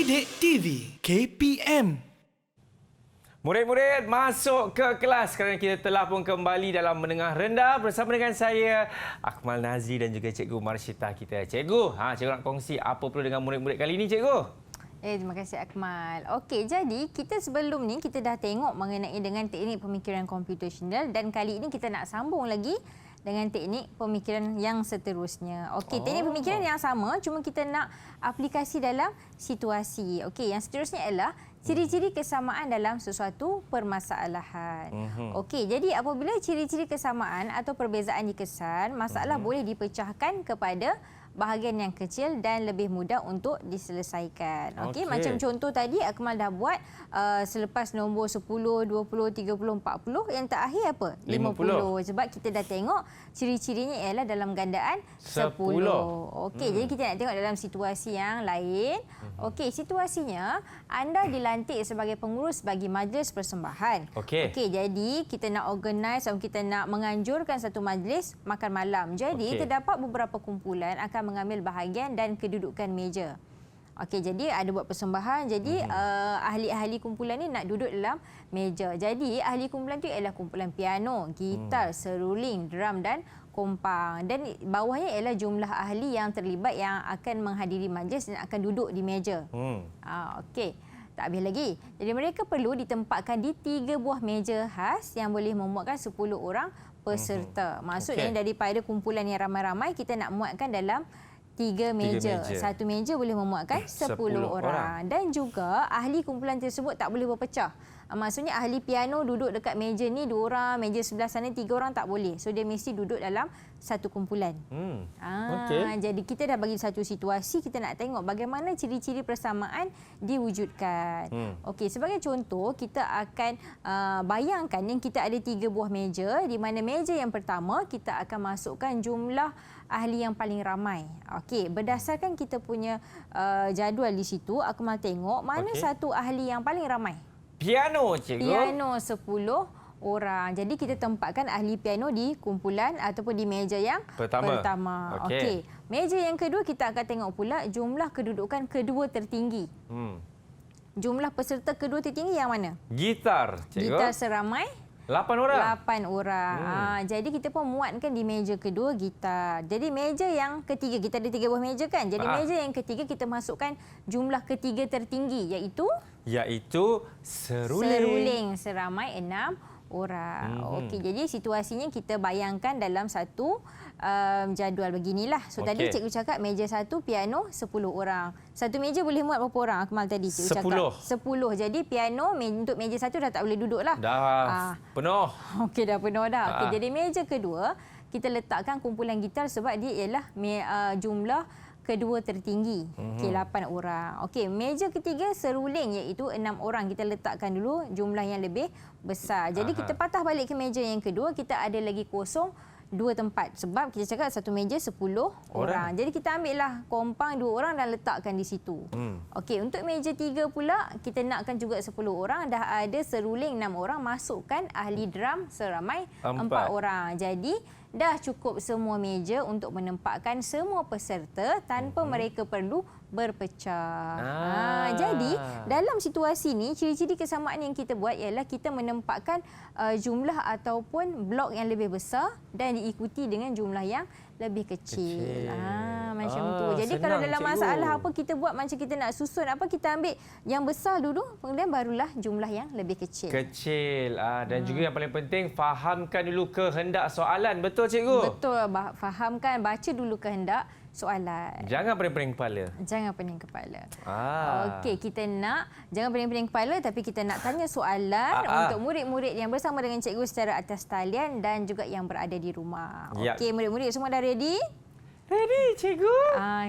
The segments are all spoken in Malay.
Didik TV KPM. Murid-murid masuk ke kelas kerana kita telah pun kembali dalam menengah rendah bersama dengan saya Akmal Nazri dan juga Cikgu Marsyita kita. Cikgu, cikgu nak kongsi apa perlu dengan murid-murid kali ini, Cikgu? Terima kasih Akmal. Okey, jadi kita sebelum ni kita dah tengok mengenai dengan teknik pemikiran komputasional dan kali ini kita nak sambung lagi dengan teknik pemikiran yang seterusnya. Okey, teknik pemikiran yang sama cuma kita nak aplikasi dalam situasi. Okey, yang seterusnya ialah ciri-ciri kesamaan dalam sesuatu permasalahan. Okey, jadi apabila ciri-ciri kesamaan atau perbezaan dikesan, masalah boleh dipecahkan kepada bahagian yang kecil dan lebih mudah untuk diselesaikan. Okey, macam contoh tadi Akmal dah buat selepas nombor 10, 20, 30, 40, yang terakhir apa? 50. Sebab kita dah tengok ciri-cirinya ialah dalam gandaan 10. Okey, jadi kita nak tengok dalam situasi yang lain. Okey, situasinya anda dilantik sebagai pengurus bagi majlis persembahan. Okey, jadi kita nak organize atau kita nak menganjurkan satu majlis makan malam. Jadi terdapat beberapa kumpulan akan mengambil bahagian dan kedudukan meja. Okey, jadi ada buat persembahan. Jadi ahli-ahli kumpulan ni nak duduk dalam meja. Jadi ahli kumpulan tu ialah kumpulan piano, gitar, seruling, drum dan kompang. Dan bawahnya ialah jumlah ahli yang terlibat yang akan menghadiri majlis dan akan duduk di meja. Okey. Tak habis lagi. Jadi mereka perlu ditempatkan di 3 buah meja khas yang boleh memuatkan 10 orang peserta. Maksudnya daripada kumpulan yang ramai-ramai kita nak muatkan dalam 3 meja. Satu meja boleh memuatkan 10 orang. Dan juga ahli kumpulan tersebut tak boleh berpecah. Maksudnya ahli piano duduk dekat meja ni 2 orang, meja sebelah sana 3 orang tak boleh. So dia mesti duduk dalam satu kumpulan. Jadi kita dah bagi satu situasi, kita nak tengok bagaimana ciri-ciri persamaan diwujudkan. Okey, sebagai contoh kita akan bayangkan yang kita ada 3 buah meja, di mana meja yang pertama kita akan masukkan jumlah ahli yang paling ramai. Okey, berdasarkan kita punya jadual di situ, aku mahu tengok mana satu ahli yang paling ramai. Piano, Cikgu. Piano 10 orang. Jadi kita tempatkan ahli piano di kumpulan ataupun di meja yang pertama. Okey. Meja yang kedua kita akan tengok pula jumlah kedudukan kedua tertinggi. Jumlah peserta kedua tertinggi yang mana? Gitar, Cikgu. Gitar seramai 8 orang. 8 orang. Jadi kita pun muatkan di meja kedua gitar. Jadi meja yang ketiga, kita ada 3 buah meja kan? Jadi meja yang ketiga kita masukkan jumlah ketiga tertinggi iaitu seruling. Seruling seramai 6 orang. Okey, jadi situasinya kita bayangkan dalam satu jadual beginilah. So tadi cikgu cakap meja 1 piano 10 orang. Satu meja boleh muat berapa orang Akmal tadi cikgu cakap? 10. Jadi piano untuk meja 1 dah tak boleh duduk lah. Dah penuh. Okey, dah penuh dah. Okey, jadi meja kedua kita letakkan kumpulan gitar sebab dia ialah jumlah kedua tertinggi. Okey, 8 orang. Okey, meja ketiga seruling iaitu 6 orang. Kita letakkan dulu jumlah yang lebih besar. Jadi kita patah balik ke meja yang kedua, kita ada lagi kosong 2 tempat. Sebab kita cakap satu meja 10 orang. Jadi kita ambillah kompang 2 orang dan letakkan di situ. Okey, untuk meja 3 pula kita nakkan juga 10 orang. Dah ada seruling 6 orang, masukkan ahli drum seramai 4 orang. Jadi dah cukup semua meja untuk menempatkan semua peserta tanpa mereka perlu berpecah. Jadi dalam situasi ni ciri-ciri kesamaan yang kita buat ialah kita menempatkan jumlah ataupun blok yang lebih besar dan diikuti dengan jumlah yang lebih kecil. Macam tu. Jadi kalau dalam masalah apa kita buat macam kita nak susun apa, kita ambil yang besar dulu kemudian barulah jumlah yang lebih kecil. Dan juga yang paling penting fahamkan dulu kehendak soalan. Betul cikgu? Betul. Fahamkan, baca dulu kehendak soalan. Jangan pening-pening kepala. Jangan pening kepala. Okey, kita nak jangan pening-pening kepala tapi kita nak tanya soalan untuk murid-murid yang bersama dengan cikgu secara atas talian dan juga yang berada di rumah. Okey, murid-murid semua dah ready? Ready, cikgu.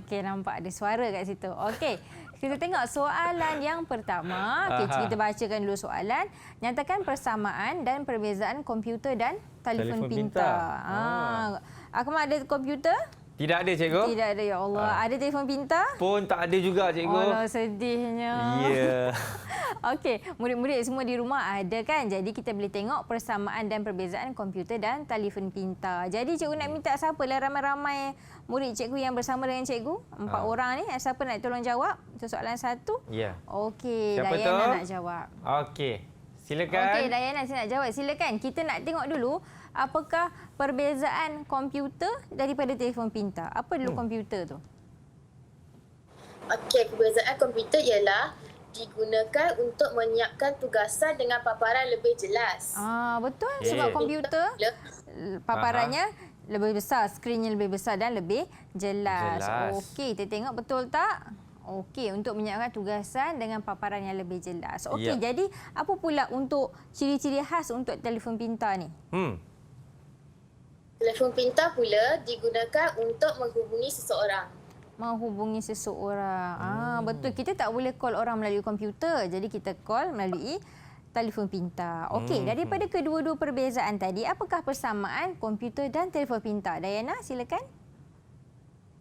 Okey, nampak ada suara kat situ. Okey. Kita tengok soalan yang pertama. Okey, kita bacakan dulu soalan. Nyatakan persamaan dan perbezaan komputer dan telefon pintar. Aku ada komputer? Tidak ada, cikgu. Tidak ada, ya Allah. Ada telefon pintar? Pun tak ada juga, cikgu. Alah, sedihnya. Ya. Okey, murid-murid semua di rumah ada kan? Jadi kita boleh tengok persamaan dan perbezaan komputer dan telefon pintar. Jadi cikgu nak minta siapa lah ramai-ramai murid cikgu yang bersama dengan cikgu? 4 orang ni. Siapa nak tolong jawab? Itu soalan 1. Ya. Okey, Siapa Dayana tu? nak jawab. Okey. Silakan. Okey, Dayana saya nak jawab. Silakan. Kita nak tengok dulu apakah perbezaan komputer daripada telefon pintar. Apa dulu komputer tu? Okey, perbezaan komputer ialah digunakan untuk menyiapkan tugasan dengan paparan lebih jelas. Betul. Okey. Sebab komputer Le- paparannya lebih besar, skrinnya lebih besar dan lebih jelas. Jelas. Okey, kita tengok betul tak? Okey, untuk menyiapkan tugasan dengan paparan yang lebih jelas. Okey, Ya. jadi apa pula untuk ciri-ciri khas untuk telefon pintar ni? Telefon pintar pula digunakan untuk menghubungi seseorang. Menghubungi seseorang. Betul. Kita tak boleh call orang melalui komputer. Jadi kita call melalui telefon pintar. Okey, daripada kedua-dua perbezaan tadi, apakah persamaan komputer dan telefon pintar? Dayana, silakan.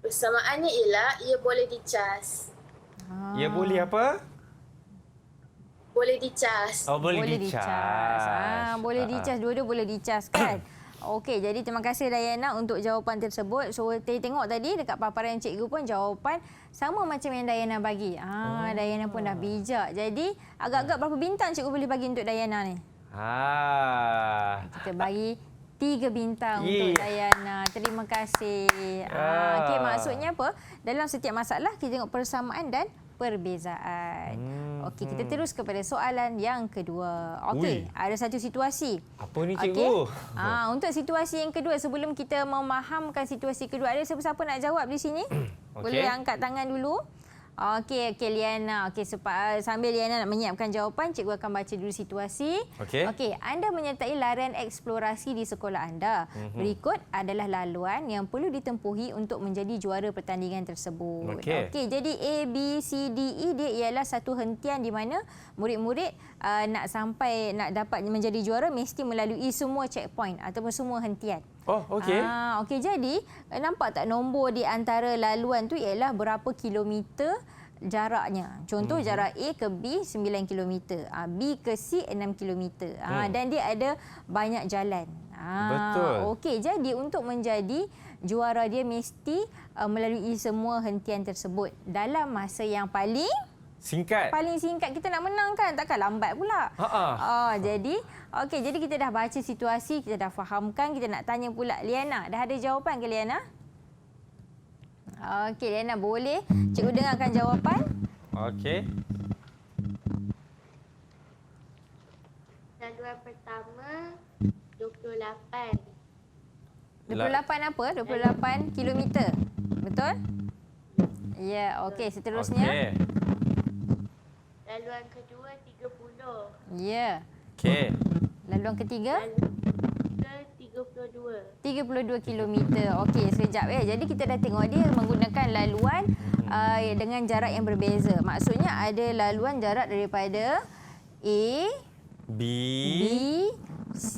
Persamaannya ialah ia boleh dicas. Ya, boleh apa? Boleh dicas. Oh, boleh Boleh dicas. Boleh dicas. Dua-dua boleh dicas kan? Okey, jadi terima kasih Dayana untuk jawapan tersebut. So, saya tengok tadi dekat paparan cikgu pun jawapan sama macam yang Dayana bagi. Dayana pun dah bijak. Jadi, agak-agak berapa bintang cikgu boleh bagi untuk Dayana ni? Kita bagi 3 bintang untuk Dayana. Terima kasih. Okey, maksudnya apa? Dalam setiap masalah, kita tengok persamaan dan perbezaan. Okey, kita terus kepada soalan yang kedua. Okey, ada satu situasi. Apa ni, cikgu? Untuk situasi yang kedua, sebelum kita memahamkan situasi kedua, ada siapa-siapa nak jawab di sini? Boleh angkat tangan dulu. Okey, Liana. Okey, sambil Liana nak menyiapkan jawapan, cikgu akan baca dulu situasi. Okey, anda menyertai larian eksplorasi di sekolah anda. Berikut adalah laluan yang perlu ditempuhi untuk menjadi juara pertandingan tersebut. Okey, jadi A, B, C, D, E dia ialah satu hentian di mana murid-murid nak dapat menjadi juara mesti melalui semua checkpoint ataupun semua hentian. Okey, jadi nampak tak nombor di antara laluan tu ialah berapa kilometer jaraknya. Contoh jarak A ke B 9 kilometer, B ke C 6 kilometer. Dan dia ada banyak jalan. Betul. Okey, jadi untuk menjadi juara dia mesti melalui semua hentian tersebut dalam masa yang paling singkat. Kita nak menang kan, takkan lambat pula. Jadi kita dah baca situasi, kita dah fahamkan, kita nak tanya pula Liana. Dah ada jawapan ke Liana? Okey, Liana boleh cikgu dengarkan jawapan. Okey. Laluan pertama 28. 28 apa? 28 kilometer. Betul? Ya, okey, seterusnya. Laluan kedua 30. Ya. Okey. Laluan ketiga? Ke 32. 32 kilometer. Okey, sekejap ya. Jadi kita dah tengok dia menggunakan laluan dengan jarak yang berbeza. Maksudnya ada laluan jarak daripada A, B, C,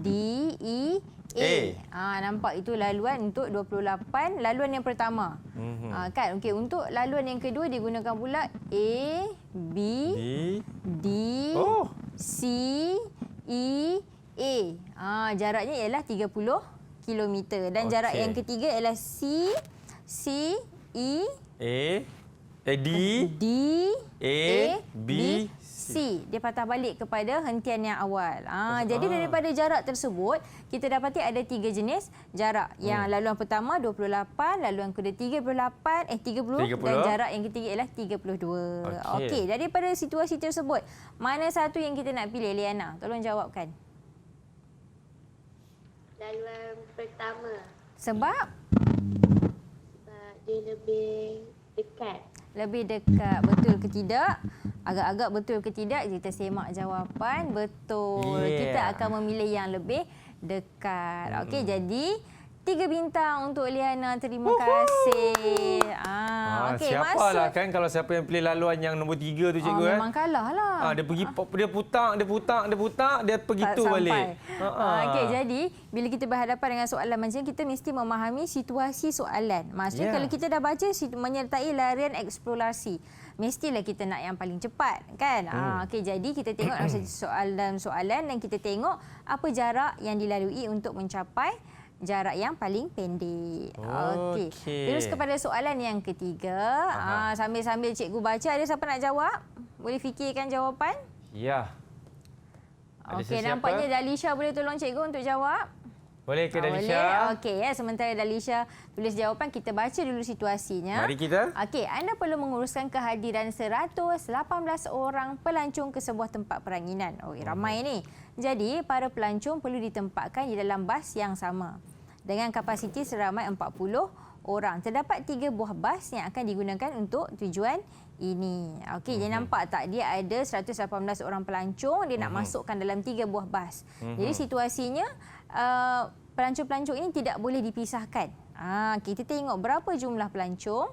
D, E, A. Nampak itu laluan untuk 28, laluan yang pertama. Kan? Okey, untuk laluan yang kedua digunakan pula A, B, D, C, E, A. Jaraknya ialah 30 kilometer dan jarak yang ketiga ialah C, E, D, A, B, C. Dia patah balik kepada hentian yang awal. Jadi daripada jarak tersebut, kita dapati ada 3 jenis jarak. Yang laluan pertama 28, laluan kedua 30 dan jarak yang ketiga ialah 32. Okey, daripada situasi tersebut, mana satu yang kita nak pilih, Liana? Tolong jawabkan. Laluan pertama. Sebab Dia lebih dekat. lebih dekat. Betul ke tidak? Agak-agak betul ke tidak? Kita semak jawapan. Betul. Kita akan memilih yang lebih dekat. Okey, jadi 3 bintang untuk Liana. Terima kasih. Okey, siapalah kan kalau siapa yang pilih laluan yang nombor 3 tu cikgu memang kalah lah. Dia pergi dia putar, dia pergi Tak tu sampai. balik. Okey, jadi bila kita berhadapan dengan soalan macam ni, kita mesti memahami situasi soalan. Maksudnya kalau kita dah baca menyertai larian eksplorasi, mestilah kita nak yang paling cepat, kan? Okey, jadi kita tengok dalam soalan dan kita tengok apa jarak yang dilalui untuk mencapai jarak yang paling pendek. Okey. Terus kepada soalan yang ketiga, sambil-sambil cikgu baca, ada siapa nak jawab? Boleh fikirkan jawapan? Ya. Okey, nampaknya Dalisha boleh tolong cikgu untuk jawab? Boleh ke Dalisha? Boleh. Okey, sementara Dalisha tulis jawapan, kita baca dulu situasinya. Mari kita. Okey, anda perlu menguruskan kehadiran 118 orang pelancong ke sebuah tempat peranginan. Ramai ni. Jadi, para pelancong perlu ditempatkan di dalam bas yang sama dengan kapasiti seramai 40 orang. Terdapat 3 buah bas yang akan digunakan untuk tujuan ini. Okey, jadi nampak tak, dia ada 118 orang pelancong, dia nak masukkan dalam 3 buah bas. Jadi situasinya pelancong-pelancong ini tidak boleh dipisahkan. Kita tengok berapa jumlah pelancong.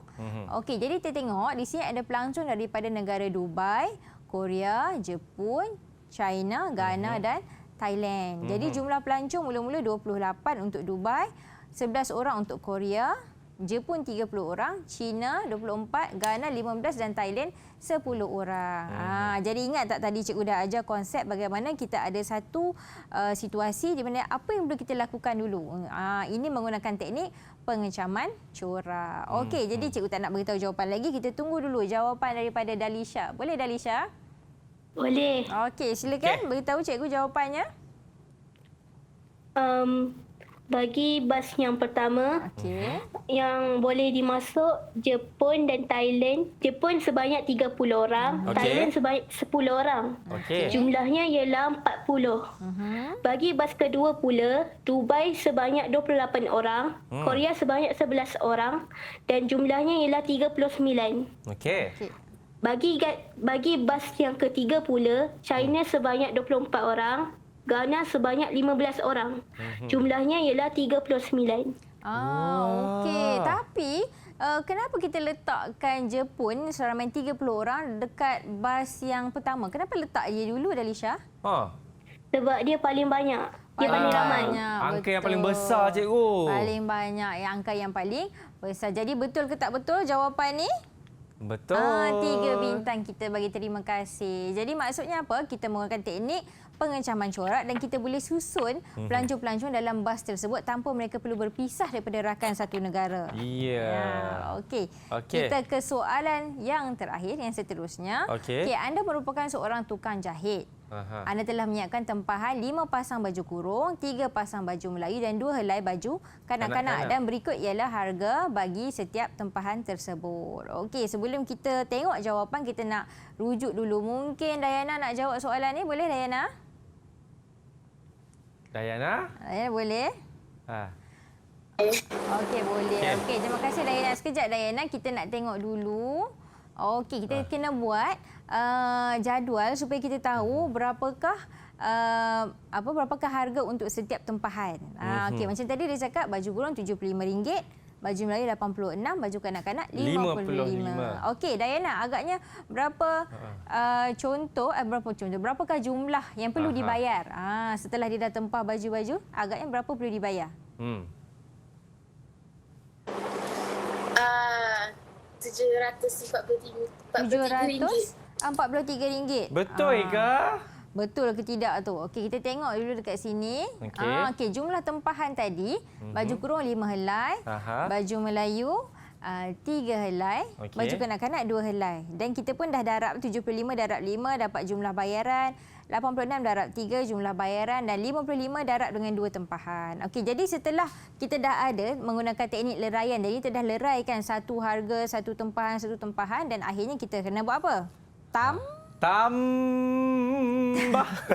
Okey, jadi kita tengok di sini ada pelancong daripada negara Dubai, Korea, Jepun, China, Ghana dan Thailand. Jadi jumlah pelancong mula-mula 28 untuk Dubai, 11 orang untuk Korea, Jepun 30 orang, China 24, Ghana 15 dan Thailand 10 orang. Jadi ingat tak tadi cikgu dah ajar konsep bagaimana kita ada satu situasi di mana apa yang perlu kita lakukan dulu. Ini menggunakan teknik pengecaman corak. Okey, jadi cikgu tak nak beritahu jawapan lagi. Kita tunggu dulu jawapan daripada Dalisha. Boleh Dalisha? Boleh. Okey, silakan beritahu cikgu jawapannya. Bagi bas yang pertama, yang boleh dimasuk Jepun dan Thailand. Jepun sebanyak 30 orang, Thailand sebanyak 10 orang. Jumlahnya ialah 40. Bagi bas kedua pula, Dubai sebanyak 28 orang, Korea sebanyak 11 orang dan jumlahnya ialah 39. Bagi bas yang ketiga pula, China sebanyak 24 orang, Ghana sebanyak 15 orang. Jumlahnya ialah 39. Okey. Tapi kenapa kita letakkan Jepun seramai 30 orang dekat bas yang pertama? Kenapa letak dia dulu, Dalisha? Sebab dia paling banyak. Dia paling ramai. Angka yang paling besar, cikgu. Paling banyak, angka yang paling besar. Jadi betul ke tak betul jawapan ni? Betul. 3 bintang kita bagi terima kasih. Jadi maksudnya apa? Kita menggunakan teknik pengecaman corak dan kita boleh susun pelancong-pelancong dalam bas tersebut tanpa mereka perlu berpisah daripada rakan satu negara. Okey. Kita ke soalan yang terakhir, yang seterusnya. Okey, anda merupakan seorang tukang jahit. Anda telah menyiapkan tempahan 5 pasang baju kurung, 3 pasang baju Melayu dan 2 helai baju kanak-kanak. Dan berikut ialah harga bagi setiap tempahan tersebut. Okey, sebelum kita tengok jawapan, kita nak rujuk dulu. Mungkin Dayana nak jawab soalan ni. Boleh Dayana? Dayana boleh? Okey, boleh. Okey, terima kasih Dayana. Sekejap Dayana, kita nak tengok dulu. Okey, kita kena buat jadual supaya kita tahu berapakah harga untuk setiap tempahan. Okey, macam tadi dia cakap baju kurung RM75, baju Melayu 86, baju kanak-kanak 55. Okey, Dayana, agaknya berapa berapakah jumlah yang perlu dibayar? Setelah dia dah tempah baju-baju, agaknya berapa perlu dibayar? RM743. Betul ke? Betul ke tidak tu? Okey, kita tengok dulu dekat sini. Okey, jumlah tempahan tadi, baju kurung 5 helai, baju Melayu 3 helai, baju kanak-kanak 2 helai. Dan kita pun dah darab 75 darab 5 dapat jumlah bayaran, 86 darab 3 jumlah bayaran dan 55 darab dengan 2 tempahan. Okey, jadi setelah kita dah ada menggunakan teknik leraian, jadi kita dah leraikan satu harga, satu tempahan dan akhirnya kita kena buat apa?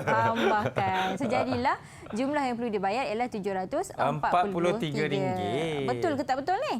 Tambahkan. So jadilah jumlah yang perlu dibayar ialah RM743. RM43. Betul ke tak betul ni?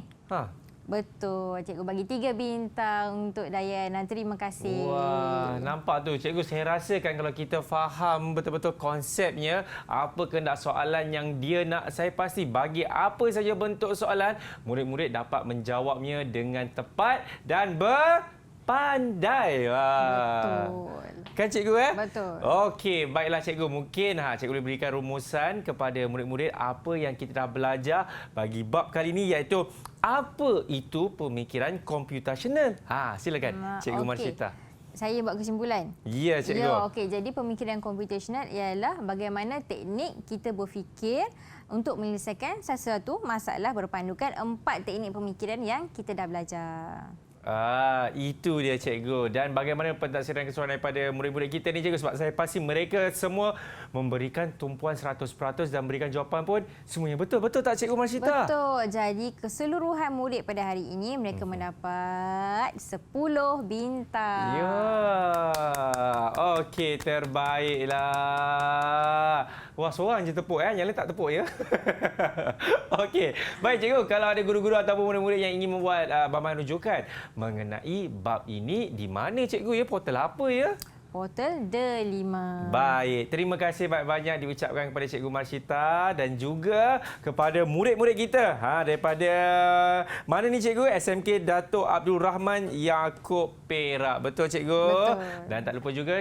Betul. Cikgu bagi 3 bintang untuk Dayana. Terima kasih. Wah, nampak tu cikgu, saya rasakan kalau kita faham betul-betul konsepnya, apa kehendak soalan yang dia nak, saya pasti bagi apa saja bentuk soalan, murid-murid dapat menjawabnya dengan tepat dan berpandai. Wah. Betul. Kan cikgu Betul. Okey, baiklah cikgu. Mungkin cikgu boleh berikan rumusan kepada murid-murid apa yang kita dah belajar bagi bab kali ini, iaitu apa itu pemikiran computational. Silakan Cikgu Marsyita. Saya buat kesimpulan. Ya, cikgu. Ya, okey. Jadi pemikiran computational ialah bagaimana teknik kita berfikir untuk menyelesaikan sesuatu masalah berpandukan 4 teknik pemikiran yang kita dah belajar. Itu dia cikgu. Dan bagaimana pentafsiran keseluruhan daripada murid-murid kita ni cikgu, sebab saya pasti mereka semua memberikan tumpuan 100% dan berikan jawapan pun semuanya betul. Betul tak Cikgu Marsyita? Betul. Jadi keseluruhan murid pada hari ini mereka mendapat 10 bintang. Ya. Okey, terbaiklah. Wah, seorang je tepuk yang lain tak tepuk ya. Okey. Baik cikgu, kalau ada guru-guru ataupun murid-murid yang ingin membuat bahan rujukan mengenai bab ini, di mana cikgu ya? Portal apa ya? Portal Delima. Baik, terima kasih banyak-banyak diucapkan kepada Cikgu Marsyita dan juga kepada murid-murid kita. Daripada mana ni cikgu? SMK Dato' Abdul Rahman Yaakob Perak. Betul cikgu? Betul. Dan tak lupa juga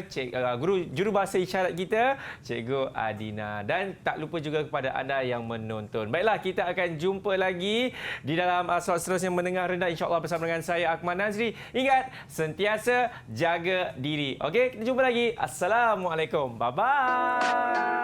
guru jurubahasa isyarat kita, Cikgu Adina. Dan tak lupa juga kepada anda yang menonton. Baiklah, kita akan jumpa lagi di dalam soal seterusnya menengah rendah, insya-Allah bersama dengan saya Akmal Nazri. Ingat, sentiasa jaga diri. Okey, kita jumpa lagi. Assalamualaikum. Bye-bye.